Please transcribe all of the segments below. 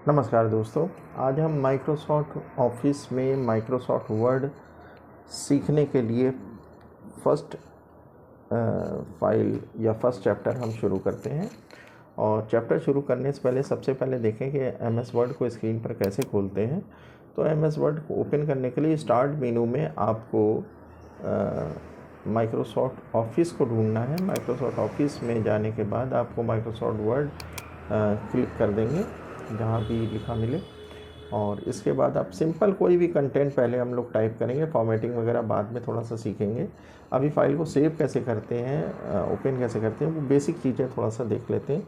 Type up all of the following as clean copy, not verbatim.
नमस्कार दोस्तों, आज हम माइक्रोसॉफ्ट ऑफिस में माइक्रोसॉफ्ट वर्ड सीखने के लिए फर्स्ट फाइल या फर्स्ट चैप्टर हम शुरू करते हैं। और चैप्टर शुरू करने से पहले सबसे पहले देखें कि एमएस वर्ड को स्क्रीन पर कैसे खोलते हैं। तो एमएस वर्ड को ओपन करने के लिए स्टार्ट मेनू में आपको माइक्रोसॉफ्ट ऑफिस को ढूंढना है। माइक्रोसॉफ्ट ऑफिस में जाने के बाद आपको माइक्रोसॉफ्ट वर्ड क्लिक कर देंगे जहाँ भी लिखा मिले, और इसके बाद आप सिंपल कोई भी कंटेंट पहले हम लोग टाइप करेंगे, फॉर्मेटिंग वगैरह बाद में थोड़ा सा सीखेंगे। अभी फ़ाइल को सेव कैसे करते हैं, ओपन कैसे करते हैं, वो बेसिक चीज़ें थोड़ा सा देख लेते हैं।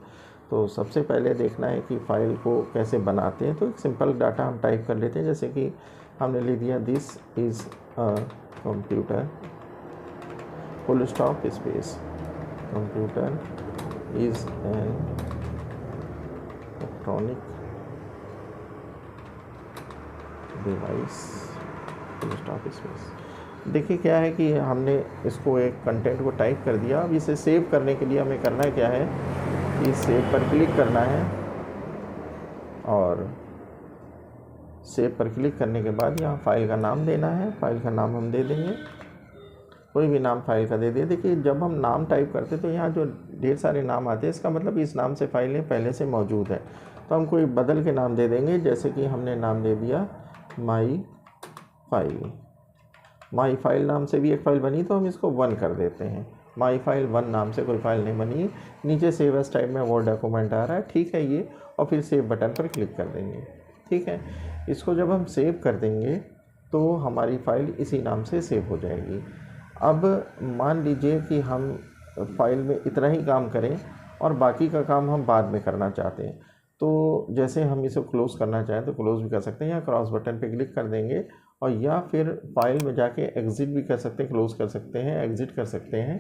तो सबसे पहले देखना है कि फ़ाइल को कैसे बनाते हैं। तो एक सिंपल डाटा हम टाइप कर लेते हैं, जैसे कि हमने लिख दिया this is a computer full stop space, computer is an electronic device full stop space. देखिए क्या है कि हमने इसको एक कंटेंट को टाइप कर दिया। अब इसे सेव करने के लिए हमें करना क्या है कि सेव पर क्लिक करना है, और सेव पर क्लिक करने के बाद यहाँ फाइल का नाम देना है। फाइल का नाम हम दे देंगे, कोई भी नाम फाइल का दे दिए। देखिए जब हम नाम टाइप करते तो यहाँ जो ढेर सारे नाम आते हैं, इसका मतलब इस नाम से फाइलें पहले से मौजूद है। तो हम कोई बदल के नाम दे देंगे, जैसे कि हमने नाम दे दिया माई फाइल। माई फाइल नाम से भी एक फ़ाइल बनी, तो हम इसको 1 कर देते हैं। माई फाइल 1 नाम से कोई फ़ाइल नहीं बनी। नीचे सेव एज टाइप में वर्ड डॉक्यूमेंट आ रहा है, ठीक है ये, और फिर सेव बटन पर क्लिक कर देंगे। ठीक है, इसको जब हम सेव कर देंगे तो हमारी फ़ाइल इसी नाम से सेव हो जाएगी। अब मान लीजिए कि हम फाइल में इतना ही काम करें और बाकी का काम हम बाद में करना चाहते हैं। तो जैसे हम इसे क्लोज़ करना चाहें तो क्लोज़ भी कर सकते हैं, या क्रॉस बटन पे क्लिक कर देंगे, और या फिर फाइल में जाके एग्ज़िट भी कर सकते हैं, क्लोज़ कर सकते हैं, एग्ज़िट कर सकते हैं,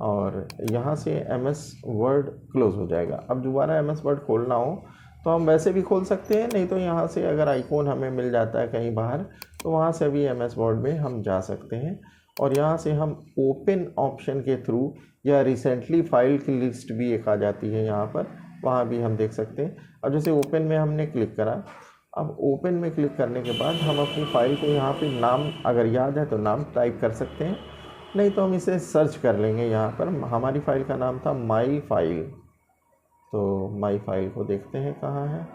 और यहाँ से एमएस वर्ड क्लोज़ हो जाएगा। अब दोबारा एमएस वर्ड खोलना हो तो हम वैसे भी खोल सकते हैं, नहीं तो यहाँ से अगर आइकॉन हमें मिल जाता है कहीं बाहर तो वहाँ से भी एमएस वर्ड में हम जा सकते हैं। और यहाँ से हम ओपन ऑप्शन के थ्रू, या रिसेंटली फाइल की लिस्ट भी एक आ जाती है यहाँ पर, वहाँ भी हम देख सकते हैं। अब जैसे ओपन में हमने क्लिक करा, अब ओपन में क्लिक करने के बाद हम अपनी फ़ाइल को यहाँ पे नाम अगर याद है तो नाम टाइप कर सकते हैं, नहीं तो हम इसे सर्च कर लेंगे। यहाँ पर हमारी फ़ाइल का नाम था माई फाइल, तो माई फाइल को देखते हैं कहाँ है।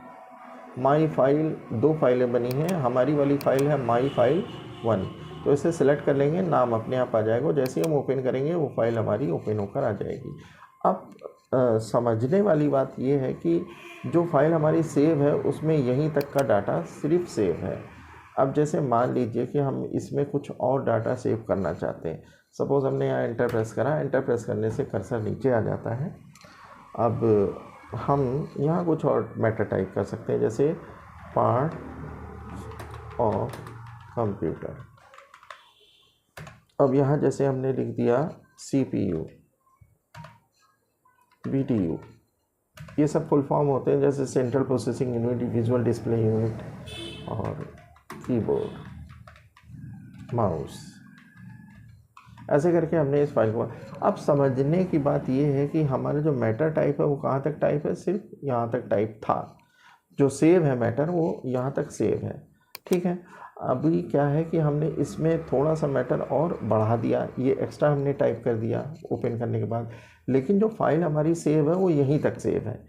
माई फाइल 2 फाइलें बनी हैं, हमारी वाली फ़ाइल है माई फाइल 1, तो इसे सिलेक्ट कर लेंगे, नाम अपने आप आ जाएगा। जैसे ही हम ओपन करेंगे वो फाइल हमारी ओपन होकर आ जाएगी। अब समझने वाली बात ये है कि जो फाइल हमारी सेव है उसमें यहीं तक का डाटा सिर्फ सेव है। अब जैसे मान लीजिए कि हम इसमें कुछ और डाटा सेव करना चाहते हैं। सपोज़ हमने यहाँ एंटर प्रेस करा, एंटर प्रेस करने से कर्सर नीचे आ जाता है। अब हम यहाँ कुछ और मैटर टाइप कर सकते हैं, जैसे पार्ट ऑफ कंप्यूटर। अब यहाँ जैसे हमने लिख दिया CPU, BTU, ये सब फुल फॉर्म होते हैं, जैसे central processing unit, visual display unit, और कीबोर्ड, माउस। ऐसे करके हमने इस फाइल को। अब समझने की बात ये है कि हमारा जो मैटर टाइप है वो कहाँ तक टाइप है, सिर्फ यहाँ तक टाइप था। जो सेव है मैटर वो यहाँ तक सेव है। ठीक है, अभी क्या है कि हमने इसमें थोड़ा सा मैटर और बढ़ा दिया, ये एक्स्ट्रा हमने टाइप कर दिया ओपन करने के बाद, लेकिन जो फाइल हमारी सेव है वो यहीं तक सेव है।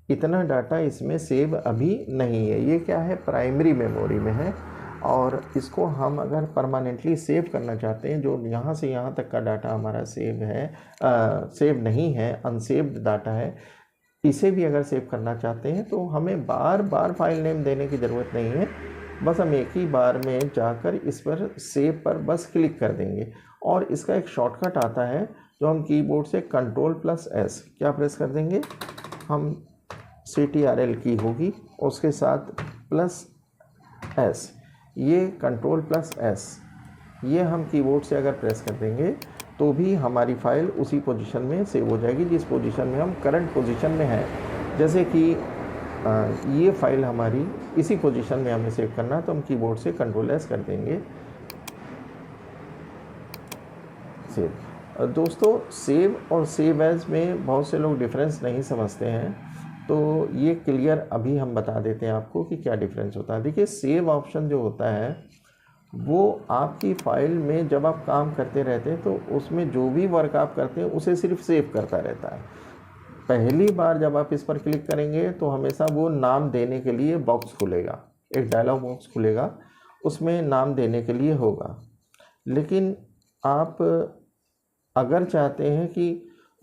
इतना डाटा इसमें सेव अभी नहीं है। ये क्या है, प्राइमरी मेमोरी में है, और इसको हम अगर परमानेंटली सेव करना चाहते हैं, जो यहाँ से यहाँ तक का डाटा हमारा सेव है, सेव नहीं है, अनसेव्ड डाटा है, इसे भी अगर सेव करना चाहते हैं तो हमें बार बार फाइल नेम देने की ज़रूरत नहीं है। बस हम एक ही बार में जाकर इस पर सेव पर बस क्लिक कर देंगे, और इसका एक शॉर्टकट आता है जो हम कीबोर्ड से Ctrl+S क्या प्रेस कर देंगे, हम CTRL की होगी, उसके साथ +S, ये Ctrl+S, ये हम कीबोर्ड से अगर प्रेस कर देंगे तो भी हमारी फ़ाइल उसी पोजीशन में सेव हो जाएगी जिस पोजीशन में हम करंट पोजीशन में हैं। जैसे कि ये फ़ाइल हमारी इसी पोजीशन में हमें सेव करना है, तो हम कीबोर्ड से Ctrl+S कर देंगे, सेव। दोस्तों, सेव और सेव एज़ में बहुत से लोग डिफरेंस नहीं समझते हैं। तो ये क्लियर अभी हम बता देते हैं आपको कि क्या डिफरेंस होता है। देखिए सेव ऑप्शन जो होता है वो आपकी फ़ाइल में जब आप काम करते रहते हैं तो उसमें जो भी वर्क आप करते हैं उसे सिर्फ सेव करता रहता है। पहली बार जब आप इस पर क्लिक करेंगे तो हमेशा वो नाम देने के लिए बॉक्स खुलेगा, एक डायलॉग बॉक्स खुलेगा, उसमें नाम देने के लिए होगा। लेकिन आप अगर चाहते हैं कि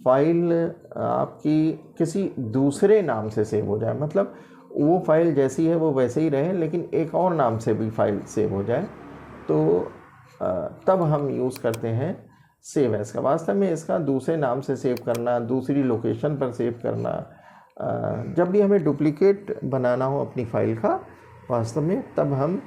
फ़ाइल आपकी किसी दूसरे नाम से सेव हो जाए, मतलब वो फ़ाइल जैसी है वो वैसे ही रहे लेकिन एक और नाम से भी फ़ाइल सेव हो जाए, तो तब हम यूज़ करते हैं सेव एज़ का। वास्तव में इसका दूसरे नाम से सेव करना, दूसरी लोकेशन पर सेव करना, जब भी हमें डुप्लीकेट बनाना हो अपनी फ़ाइल का वास्तव में, तब हम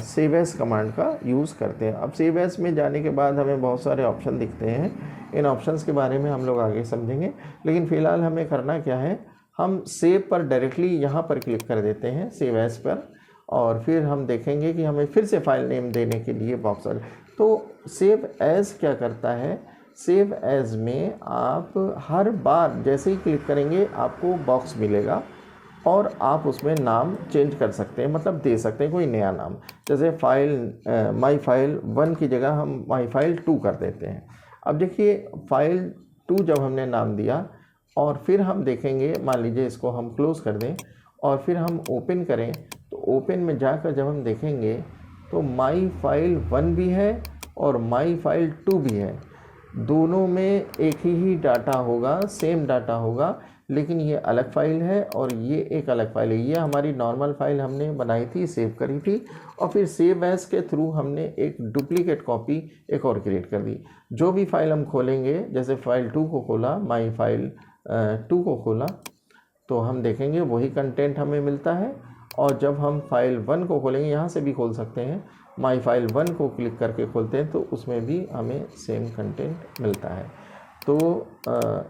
सेव एज़ कमांड का यूज़ करते हैं। अब सेव एज़ में जाने के बाद हमें बहुत सारे ऑप्शन दिखते हैं, इन ऑप्शंस के बारे में हम लोग आगे समझेंगे। लेकिन फ़िलहाल हमें करना क्या है, हम सेव पर डायरेक्टली यहाँ पर क्लिक कर देते हैं सेव एज़ पर, और फिर हम देखेंगे कि हमें फिर से फाइल नेम देने के लिए बॉक्स। तो सेव एज़ क्या करता है, सेव एज़ में आप हर बार जैसे ही क्लिक करेंगे आपको बॉक्स मिलेगा और आप उसमें नाम चेंज कर सकते हैं, मतलब दे सकते हैं कोई नया नाम। जैसे फाइल माई फाइल 1 की जगह हम माई फाइल 2 कर देते हैं। अब देखिए फाइल 2 जब हमने नाम दिया और फिर हम देखेंगे, मान लीजिए इसको हम क्लोज़ कर दें और फिर हम ओपन करें, तो ओपन में जाकर जब हम देखेंगे तो माई फाइल 1 भी है और माई फाइल 2 भी है। दोनों में एक ही डाटा होगा, सेम डाटा होगा, लेकिन ये अलग फ़ाइल है और ये एक अलग फ़ाइल है। ये हमारी नॉर्मल फ़ाइल हमने बनाई थी, सेव करी थी, और फिर सेव एज़ के थ्रू हमने एक डुप्लीकेट कॉपी एक और क्रिएट कर दी। जो भी फाइल हम खोलेंगे, जैसे फाइल 2 को खोला, माई फाइल 2 को खोला, तो हम देखेंगे वही कंटेंट हमें मिलता है। और जब हम फाइल 1 को खोलेंगे, यहाँ से भी खोल सकते हैं, माई फाइल 1 को क्लिक करके खोलते हैं तो उसमें भी हमें सेम कंटेंट मिलता है। तो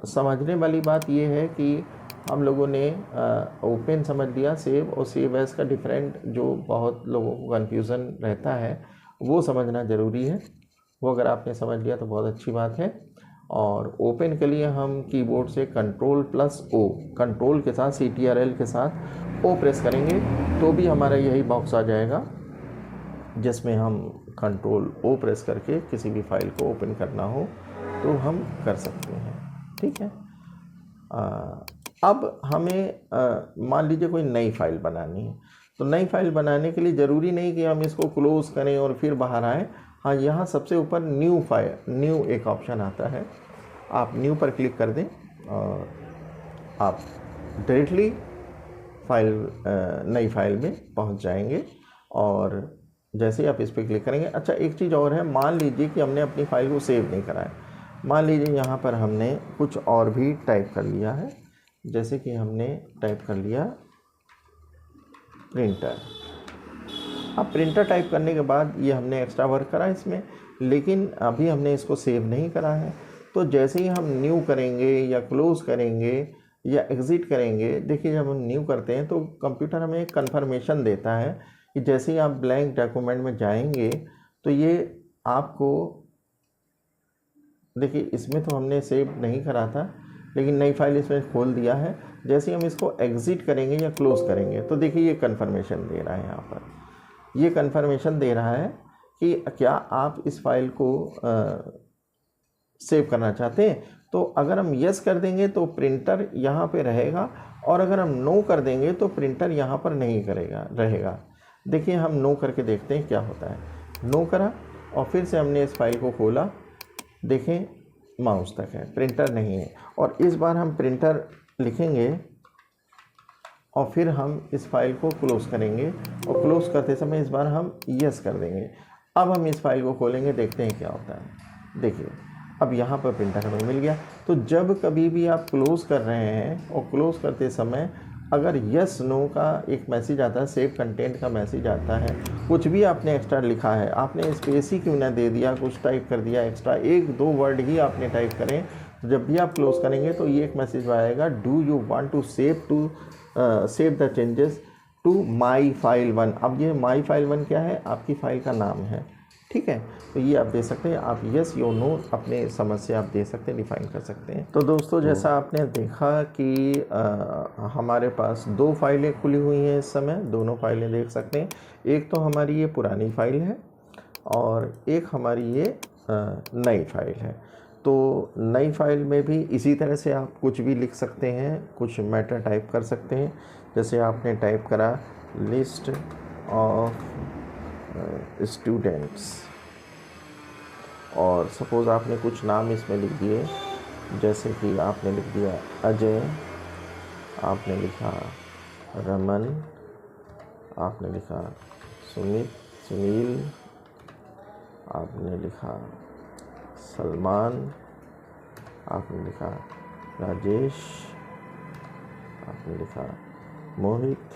समझने वाली बात ये है कि हम लोगों ने ओपन समझ लिया, सेव और सेव एज़ का डिफरेंट जो बहुत लोगों को कन्फ्यूज़न रहता है वो समझना ज़रूरी है। वो अगर आपने समझ लिया तो बहुत अच्छी बात है। और ओपन के लिए हम कीबोर्ड से Ctrl+O, कंट्रोल के साथ CTRL के साथ O प्रेस करेंगे तो भी हमारा यही बॉक्स आ जाएगा जिसमें हम Ctrl+O प्रेस करके किसी भी फाइल को ओपन करना हो तो हम कर सकते हैं। ठीक है। अब हमें मान लीजिए कोई नई फाइल बनानी है, तो नई फाइल बनाने के लिए ज़रूरी नहीं कि हम इसको क्लोज़ करें और फिर बाहर आएँ। हाँ, यहाँ सबसे ऊपर न्यू फाइल, न्यू एक ऑप्शन आता है, आप न्यू पर क्लिक कर दें और आप डायरेक्टली नई फाइल में पहुँच जाएंगे। और जैसे ही आप इस पर क्लिक करेंगे, अच्छा एक चीज़ और है, मान लीजिए कि हमने अपनी फ़ाइल को सेव नहीं करा है, मान लीजिए यहाँ पर हमने कुछ और भी टाइप कर लिया है, जैसे कि हमने टाइप कर लिया प्रिंटर। अब प्रिंटर टाइप करने के बाद ये हमने एक्स्ट्रा वर्क करा इसमें, लेकिन अभी हमने इसको सेव नहीं करा है। तो जैसे ही हम न्यू करेंगे या क्लोज़ करेंगे या एग्ज़िट करेंगे, देखिए जब हम न्यू करते हैं तो कंप्यूटर हमें एक कन्फर्मेशन देता है कि जैसे ही आप ब्लैंक डॉक्यूमेंट में जाएंगे तो ये आपको, देखिए इसमें तो हमने सेव नहीं करा था लेकिन नई फाइल इसमें खोल दिया है। जैसे ही हम इसको एग्ज़िट करेंगे या क्लोज़ करेंगे तो देखिए ये कन्फर्मेशन दे रहा है, यहाँ पर ये कन्फर्मेशन दे रहा है कि क्या आप इस फाइल को सेव करना चाहते हैं। तो अगर हम यस कर देंगे तो प्रिंटर यहाँ पे रहेगा, और अगर हम नो कर देंगे तो प्रिंटर यहाँ पर नहीं रहेगा। देखिए हम नो करके देखते हैं क्या होता है। नो करा और फिर से हमने इस फाइल को खोला, देखें माउस तक है, प्रिंटर नहीं है। और इस बार हम प्रिंटर लिखेंगे और फिर हम इस फाइल को क्लोज़ करेंगे, और क्लोज़ करते समय इस बार हम यस कर देंगे। अब हम इस फाइल को खोलेंगे, देखते हैं क्या होता है। देखिए अब यहाँ पर प्रिंटर हमें मिल गया। तो जब कभी भी आप क्लोज़ कर रहे हैं और क्लोज़ करते समय अगर यस नो का एक मैसेज आता है, सेव कंटेंट का मैसेज आता है, कुछ भी आपने एक्स्ट्रा लिखा है, आपने स्पेस ही क्यों ना दे दिया, कुछ टाइप कर दिया एक्स्ट्रा, 1-2 वर्ड ही आपने टाइप करें, तो जब भी आप क्लोज़ करेंगे तो ये एक मैसेज आएगा, do you want to save the changes to my file 1। अब ये माई फाइल 1 क्या है, आपकी फ़ाइल का नाम है। ठीक है। तो ये आप दे सकते हैं, आप यस या नो अपने समझ से आप दे सकते हैं, डिफाइन कर सकते हैं। तो दोस्तों जैसा आपने देखा कि हमारे पास 2 फाइलें खुली हुई हैं इस समय, दोनों फाइलें देख सकते हैं। एक तो हमारी ये पुरानी फाइल है और एक हमारी ये नई फाइल है। तो नई फाइल में भी इसी तरह से आप कुछ भी लिख सकते हैं, कुछ मैटर टाइप कर सकते हैं। जैसे आपने टाइप करा लिस्ट ऑफ स्टूडेंट्स और सपोज़ आपने कुछ नाम इसमें लिख दिए, जैसे कि आपने लिख दिया अजय, आपने लिखा रमन, आपने लिखा सुनील, आपने लिखा सलमान, आपने लिखा राजेश, आपने लिखा मोहित,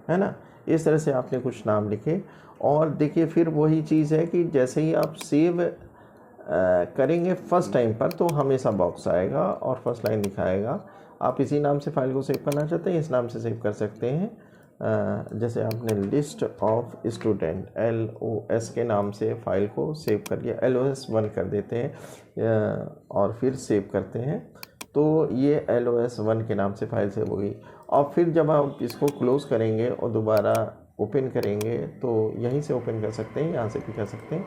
है ना। इस तरह से आपने कुछ नाम लिखे और देखिए फिर वही चीज़ है कि जैसे ही आप सेव करेंगे फर्स्ट टाइम पर तो हमेशा बॉक्स आएगा और फर्स्ट लाइन दिखाएगा। आप इसी नाम से फाइल को सेव करना चाहते हैं, इस नाम से सेव कर सकते हैं। जैसे आपने लिस्ट ऑफ स्टूडेंट LOS के नाम से फ़ाइल को सेव कर लिया, LOS1 कर देते हैं और फिर सेव करते हैं, तो ये LOS1 के नाम से फ़ाइल सेव हो गई। और फिर जब आप इसको क्लोज़ करेंगे और दोबारा ओपन करेंगे तो यहीं से ओपन कर सकते हैं, यहाँ से भी कर सकते हैं।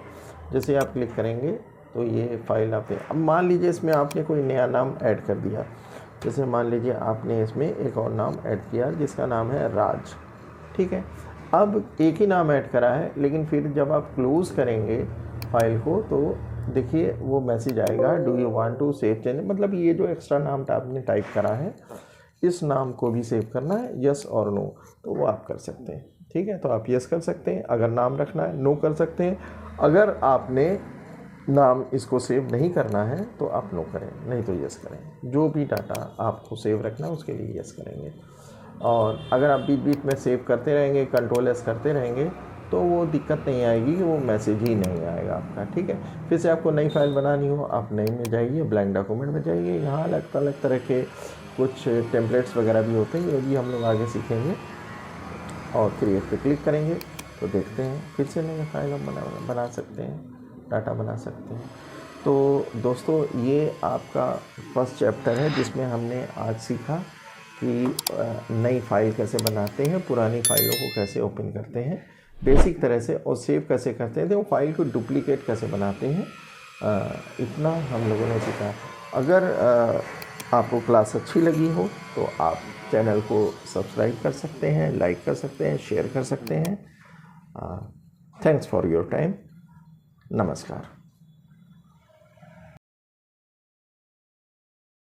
जैसे आप क्लिक करेंगे तो ये फाइल आप अब मान लीजिए इसमें आपने कोई नया नाम ऐड कर दिया, जैसे मान लीजिए आपने इसमें एक और नाम ऐड किया जिसका नाम है राज, ठीक है। अब एक ही नाम ऐड करा है, लेकिन फिर जब आप क्लोज़ करेंगे फाइल को तो देखिए वो मैसेज आएगा, do you want to save change, मतलब ये जो एक्स्ट्रा नाम आपने टाइप करा है इस नाम को भी सेव करना है, यस और नो, तो वो आप कर सकते हैं, ठीक है। तो आप यस कर सकते हैं, अगर नाम रखना है नो कर सकते हैं। अगर आपने नाम इसको सेव नहीं करना है तो आप नो करें, नहीं तो यस करें। जो भी डाटा आपको सेव रखना है उसके लिए यस करेंगे। और अगर आप बीच बीच में सेव करते रहेंगे, कंट्रोल-S करते रहेंगे, तो वो दिक्कत नहीं आएगी कि वो मैसेज ही नहीं आएगा आपका, ठीक है। फिर से आपको नई फाइल बनानी हो, आप नई में जाइए, ब्लैंक डॉक्यूमेंट में जाइए, यहाँ अलग अलग तरह के कुछ टेम्पलेट्स वगैरह भी होते हैं, ये भी हम लोग आगे सीखेंगे। और क्रिएट पे क्लिक करेंगे तो देखते हैं फिर से नई फाइल हम बना सकते हैं, डाटा बना सकते हैं। तो दोस्तों ये आपका फर्स्ट चैप्टर है जिसमें हमने आज सीखा कि नई फाइल कैसे बनाते हैं, पुरानी फाइलों को कैसे ओपन करते हैं बेसिक तरह से, और सेव कैसे करते हैं, तो फाइल को डुप्लीकेट कैसे बनाते हैं, इतना हम लोगों ने सीखा। अगर आपको क्लास अच्छी लगी हो तो आप चैनल को सब्सक्राइब कर सकते हैं, लाइक कर सकते हैं, शेयर कर सकते हैं। Thanks for your time. नमस्कार।